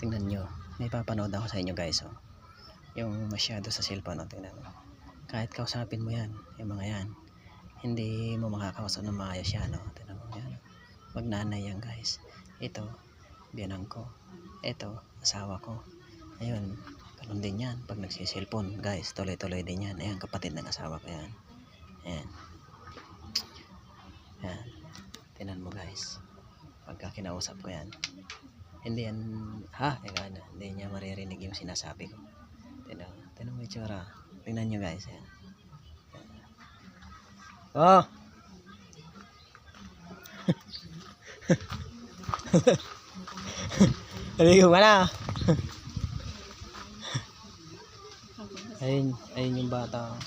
Tingnan nyo, may papanood ako sa inyo guys, oh. Yung masyado sa cellphone, oh, tingnan mo. Kahit kausapin mo yan, yung mga yan, hindi mo makakausap ng maayos yan, oh. Tingnan mo yan, magnanay yan guys. Ito, biyanang ko. Ito, asawa ko. Ayun, ganun din yan pag nagsiselfone guys, tuloy-tuloy din yan. Ayan, kapatid ng asawa ko yan. Ayan, ayan, tingnan mo guys, pagka kinausap ko yan, hindi yan, hindi niya maririnig yung sinasabi ko. Tingnan mo yung tsura. Tingnan nyo guys, ayan. Oh! Naligo ka na. Ayun yung bata.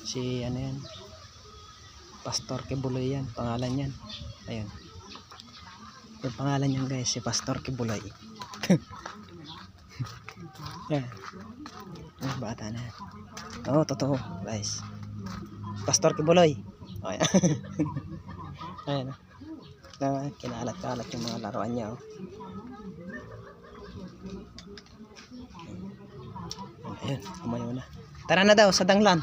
Si ano yan, Pastor Kibuloy yan, pangalan yan. Ayun, yung pangalan yan guys, si Pastor Kibuloy. Yan, yung bata na yan. Oo, totoo guys, Pastor Kibuloy. Ayan. Ayan, na kinalat-kalat yung mga laruan niya, oh. Ayun, umayaw na. Tara na daw sa danglan.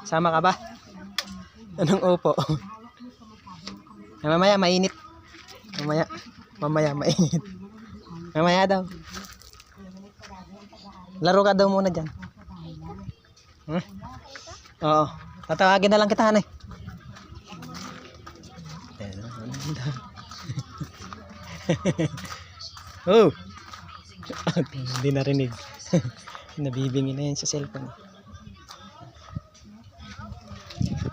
Sama ka ba? Anong upo? Mamaya mainit. Mamaya mainit. Mamaya daw. Laro ka daw muna dyan. Oo. Tatawagin na lang kita, hanay. Oh. Hindi narinig. Nabibingi na yan sa cellphone.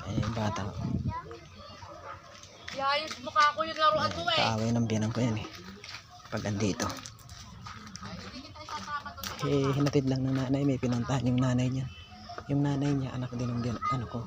Ay, bata. Yayos mukha ko yung laruan mo eh. Kaaway ng biyanang ko yan eh. Pag andito. Hinatid lang ng nanay. May pinuntahan yung nanay niya. Yung nanay niya, anak din ng biyanang, ano ko.